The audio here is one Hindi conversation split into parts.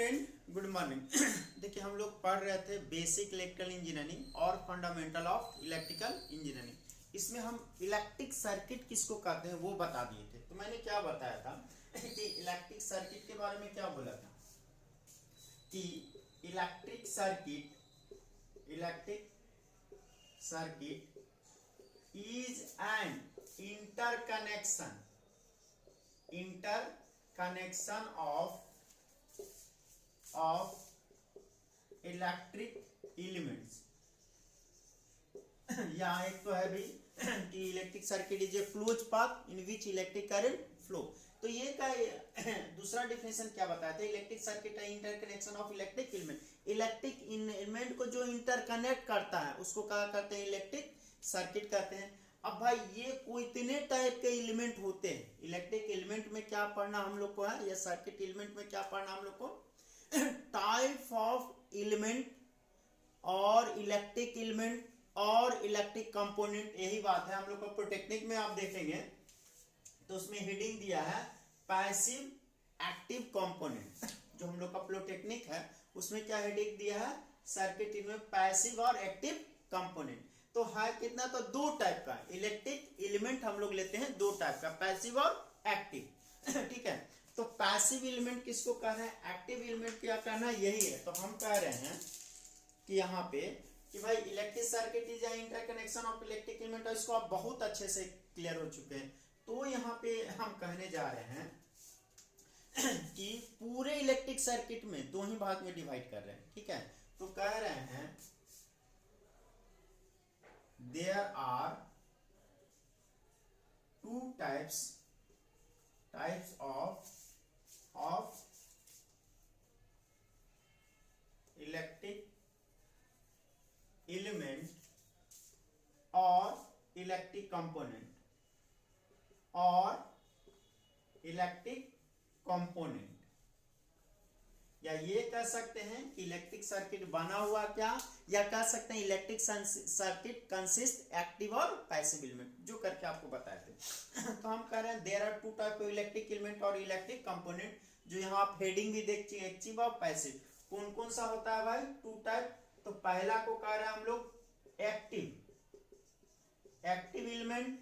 Friend, good morning. देखिए हम लोग पढ़ रहे थे बेसिक इलेक्ट्रिकल इंजीनियरिंग और फंडामेंटल ऑफ इलेक्ट्रिकल इंजीनियरिंग। इसमें हम इलेक्ट्रिक सर्किट किसको कहते हैं वो बता दिए थे। तो मैंने क्या बताया था कि इलेक्ट्रिक सर्किट के बारे में क्या बोला था कि electric circuit is an interconnection of electric elements। यहाँ एक तो है भी कि electric circuit is a close path in which electric current flow. तो ये का दूसरा डिफिनेशन क्या बताया था, इलेक्ट्रिक सर्किट है interconnection of electric element. Electric element को जो इंटरकनेक्ट करता है उसको क्या कहते हैं, इलेक्ट्रिक सर्किट कहते हैं। अब भाई ये कोई इतने टाइप के एलिमेंट होते हैं। इलेक्ट्रिक एलिमेंट में क्या पढ़ना हम लोग को है, या सर्किट एलिमेंट में क्या पढ़ना हम लोग को, टाइप ऑफ एलिमेंट और इलेक्ट्रिक एलिमेंट और इलेक्ट्रिक कंपोनेंट। यही बात है हम लोग को। प्रोटेक्निक में आप देखेंगे तो उसमें हेडिंग दिया है पैसिव एक्टिव कंपोनेंट। जो हम लोग का प्रोटेक्निक है उसमें क्या हेडिंग दिया है, सर्किट इनमें पैसिव और एक्टिव कंपोनेंट। तो है कितना, तो दो टाइप का इलेक्ट्रिक एलिमेंट हम लोग लेते हैं, दो टाइप का, पैसिव और एक्टिव। ठीक है, तो पैसिव एलिमेंट किसको कहना है, एक्टिव एलिमेंट क्या कहना है, यही है। तो हम कह रहे हैं कि यहाँ पे कि भाई electric circuit is interconnection of electric element. इसको आप बहुत अच्छे से क्लियर हो चुके हैं। तो यहाँ पे हम कहने जा रहे हैं कि पूरे इलेक्ट्रिक सर्किट में दो ही भाग में डिवाइड कर रहे हैं। ठीक है, तो कह रहे हैं there are two types of electric element or electric component या ये कह सकते हैं कि इलेक्ट्रिक सर्किट बना हुआ क्या, या कह सकते हैं इलेक्ट्रिक सर्किट कंसिस्ट एक्टिव और पैसिव एलिमेंट, जो करके आपको बताए थे। तो हम कह रहे हैं there are two type of electric element और इलेक्ट्रिक कंपोनेंट। जो यहाँ आप हेडिंग भी देखिए, एक्टिव और पैसिव। कौन कौन सा होता है भाई, टू टाइप। तो पहला को कह रहे हैं हम लोग एक्टिव एलिमेंट,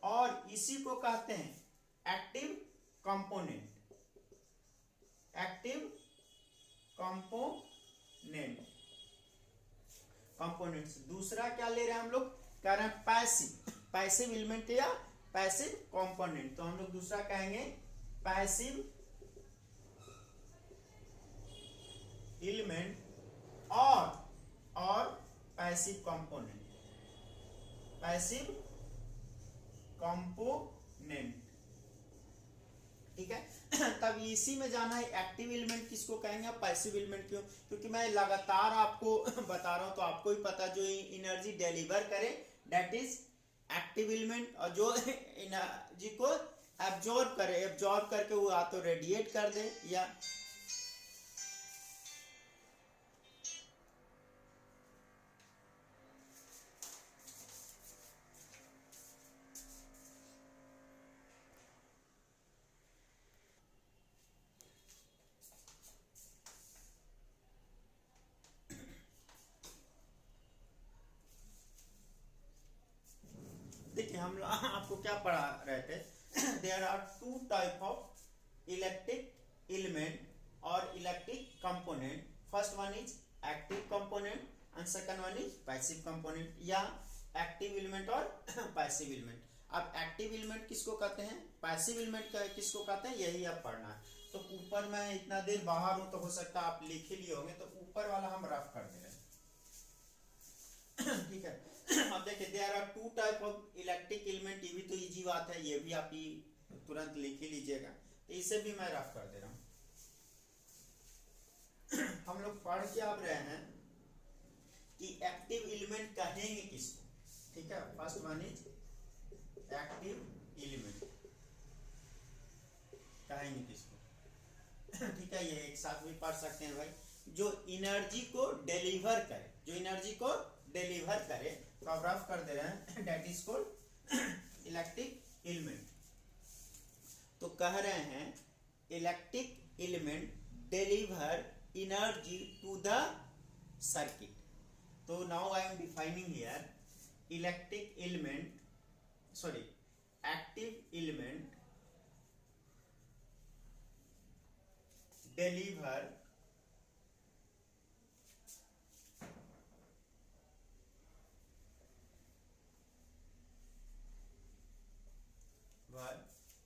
और इसी को कहते हैं एक्टिव कंपोनेंट। Active components. दूसरा क्या ले रहे हैं हम लोग, कह रहे हैं पैसिव एलिमेंट या पैसिव कंपोनेंट। तो हम लोग दूसरा कहेंगे पैसिव एलिमेंट और पैसिव कंपोनेंट। ठीक है, तब इसी में जाना है एक्टिव एलिमेंट किसको कहेंगे, पैसिव एलिमेंट क्यों, क्योंकि मैं लगातार आपको बता रहा हूं तो आपको ही पता, जो एनर्जी डिलीवर करे दैट इज एक्टिव एलिमेंट, और जो एनर्जी को एब्जॉर्ब करके वो या तो रेडिएट कर दे या देखिए हम आपको क्या पढ़ा रहे थे, there are two type of electric element और electric component. First one is active component and second one is passive component, या एक्टिव एलिमेंट और पैसिव एलिमेंट। अब एक्टिव एलिमेंट किसको कहते हैं, पैसिव एलिमेंट किसको कहते हैं, यही अब पढ़ना है। तो ऊपर मैं इतना देर बाहर हूं तो हो सकता है आप लिख ही लिए होंगे, तो ऊपर वाला हम रफ कर दे रहे हैं। ठीक है, अब देखिए there are two type of electric element. ये भी तो इजी बात है, ये भी आप ही तुरंत लिख ही लीजिएगा। तो इसे भी मैं रफ कर दे रहा हूं। हम लोग पढ़ के अब रहे हैं कि एक्टिव एलिमेंट कहेंगे किसको। ठीक है, first one is active element कहेंगे किसको। ठीक है, ये एक साथ भी पढ़ सकते हैं भाई। जो एनर्जी को डिलीवर करे, तो आप रफ कर दे रहे हैं, that is called electric element. तो कह रहे हैं electric element deliver energy to the circuit. So now I am defining here electric element, sorry, active element deliver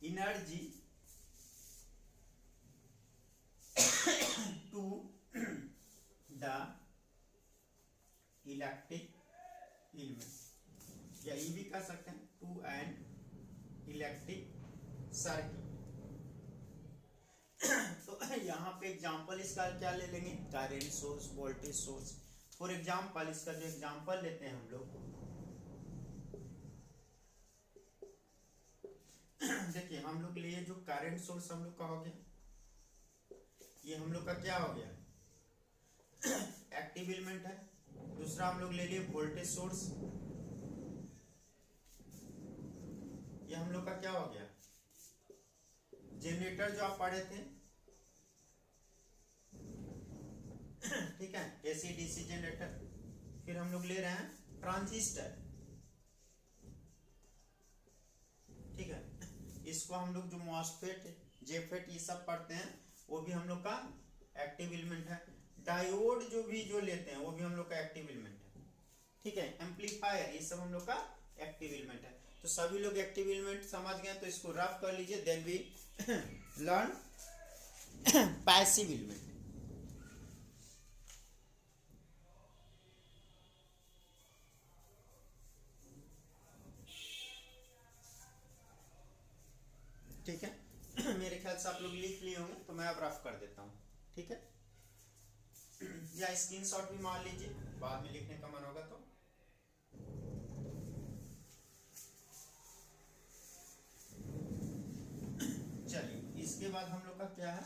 energy to the electric element, या ये भी कह सकते हैं टू एन इलेक्ट्रिक सर्किट। तो यहाँ पे एग्जांपल इसका क्या ले लेंगे, current source, voltage source. For example इसका जो एग्जांपल लेते हैं हम लोग, देखिए हम लोग के लिए जो करंट सोर्स हम लोग का हो गया, ये हम लोग का क्या हो गया, एक्टिव एलिमेंट है। दूसरा हम लोग ले लिए वोल्टेज सोर्स, ये हम लोग का क्या हो गया, जनरेटर जो आप पढ़े थे, ठीक है, एसी डीसी जनरेटर। फिर हम लोग ले रहे हैं ट्रांजिस्टर, ठीक है, इसको हम लोग जो मॉसफेट, जेफेट ये सब पढ़ते हैं, वो भी हम लोग का एक्टिव एलिमेंट है। डायोड जो भी जो लेते हैं वो भी हम लोग का एक्टिव एलिमेंट है, ठीक है। एम्पलीफायर ये सब हम लोग का एक्टिव एलिमेंट है। तो सभी लोग एक्टिव एलिमेंट समझ गए, तो इसको रफ कर लीजिए। Then we learn passive element. ठीक है, मेरे ख्याल से आप लोग लिख लिए होंगे, तो मैं अब रफ कर देता हूँ, ठीक है, या स्क्रीनशॉट भी मार लीजिए, बाद में लिखने का मन होगा तो। चलिए, इसके बाद हम लोग का क्या है,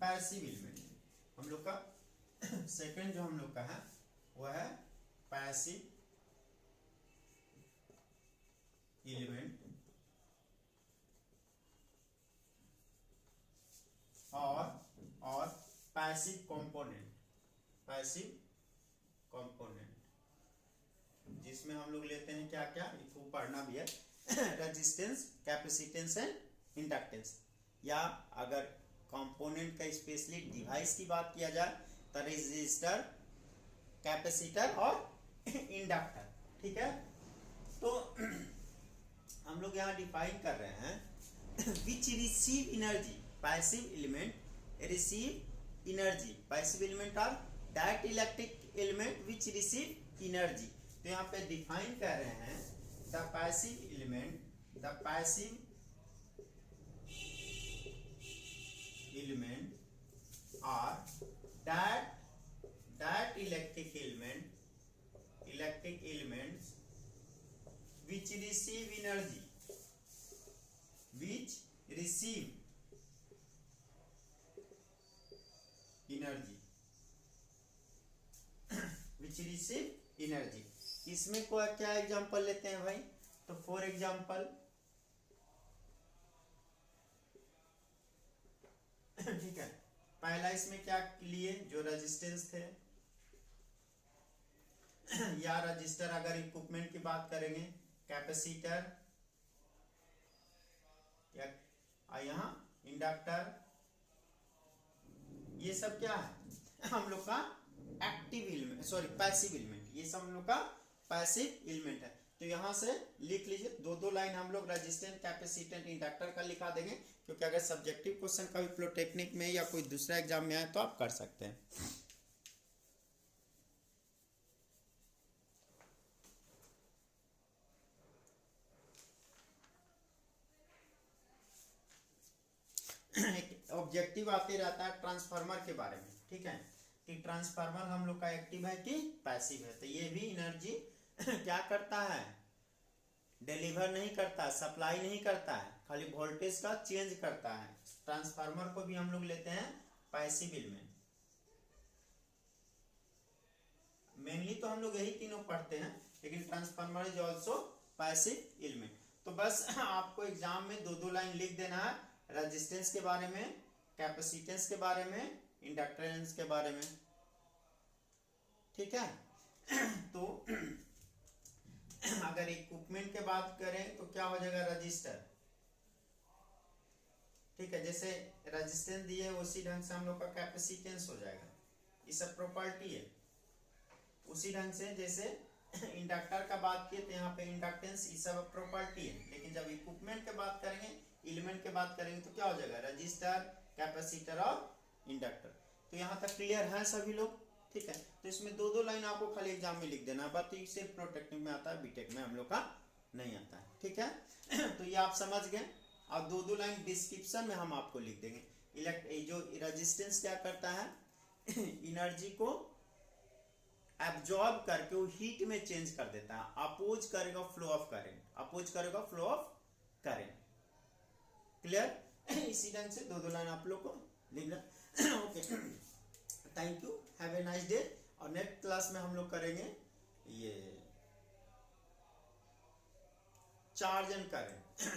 पैसिव एलिमेंट। हम लोग का सेकंड जो हम लोग का है वो है पैसिव एलिमेंट, और पैसिव कंपोनेंट। पैसिव कंपोनेंट जिसमें हम लोग लेते हैं क्या क्या, इसको पढ़ना भी है, रेजिस्टेंस, कैपेसिटेंस एंड इंडक्टेंस। या अगर कंपोनेंट का स्पेशली डिवाइस की बात किया जाए तो रेजिस्टर, कैपेसिटर और इंडक्टर, ठीक है। तो हम लोग यहाँ डिफाइन कर रहे हैं which receive energy, passive element receive energy, passive element are that electric element which receive energy। तो यहाँ पे डिफाइन कर रहे हैं the passive element, the passive element are that electric elements which receive energy, which receive energy, which receive energy. इसमें को क्या एग्जांपल लेते हैं भाई, तो फॉर एग्जांपल ठीक है, पहला इसमें क्या लिए, जो रेजिस्टेंस थे या रजिस्टर, अगर इक्विपमेंट की बात करेंगे कैपेसिटर, या यहाँ इंडक्टर, ये सब क्या है हम लोग का active element, sorry passive element. ये सब हम लोग का पैसिव एलिमेंट है। तो यहाँ से लिख लीजिए, दो लाइन हम लोग रेजिस्टेंस, कैपेसिटेंट, इंडक्टर का लिखा देंगे, क्योंकि अगर सब्जेक्टिव क्वेश्चन कभी पॉलिटेक्निक में या कोई दूसरा एग्जाम में आए तो आप कर सकते हैं। ऑब्जेक्टिव आते रहता है ट्रांसफार्मर के बारे में, ठीक है, कि ट्रांसफार्मर हम लोग का एक्टिव है कि पैसिव है। तो ये भी एनर्जी क्या करता है, डिलीवर नहीं करता, सप्लाई नहीं करता है, खाली वोल्टेज का चेंज करता है। ट्रांसफार्मर को भी हम लोग लेते हैं पैसिव एलिमेंट। मेनली तो हम लोग यही तीनों पढ़ते हैं, लेकिन transformer is also passive element. तो बस आपको एग्जाम में दो लाइन लिख देना है रेजिस्टेंस के बारे में, कैपेसिटेंस के बारे में, इंडक्टेंस के बारे में, ठीक है। तो अगर इक्विपमेंट के बात करें तो क्या हो जाएगा, रजिस्टर, ठीक है। जैसे रेजिस्टेंस दिए उसी ढंग से हम लोग का कैपेसिटेंस हो जाएगा, ये सब प्रॉपर्टी है। उसी ढंग से जैसे इंडक्टर का बात किए तो यहाँ पे इंडक्टेंस, ये सब प्रॉपर्टी है। लेकिन जब इक्विपमेंट के बात करेंगे, एलिमेंट के बात करेंगे तो क्या हो जाएगा, रजिस्टर, कैपेसिटर और इंडक्टर। तो यहाँ तक क्लियर है सभी लोग, ठीक है। तो इसमें दो दो लाइन आपको खाली एग्जाम में लिख देना है, बात ये सिर्फ प्रोटेक्टिव में आता है, बीटेक में हम लोग का नहीं आता है, ठीक है। तो ये आप समझ गए। और दो दो लाइन डिस्क्रिप्शन में हम आपको लिख देंगे। जो रेजिस्टेंस क्या करता है, एनर्जी को एब्जॉर्ब करके वो हीट में चेंज कर देता है, अपोज करेगा फ्लो ऑफ करंट, अपोज करेगा फ्लो ऑफ करंट, क्लियर। इसी ढंग से दो दो लाइन आप लोग को लिखना। Okay, thank you, have a nice day. और नेक्स्ट क्लास में हम लोग करेंगे ये charge and current.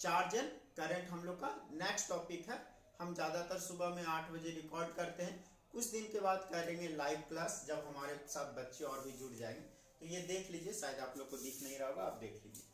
Charge and current हम लोग का नेक्स्ट टॉपिक है। हम ज्यादातर सुबह में 8 बजे रिकॉर्ड करते हैं, कुछ दिन के बाद करेंगे लाइव क्लास, जब हमारे साथ बच्चे और भी जुड़ जाएंगे। तो ये देख लीजिए, शायद आप लोग को दिख नहीं रहा होगा, आप देख लीजिए।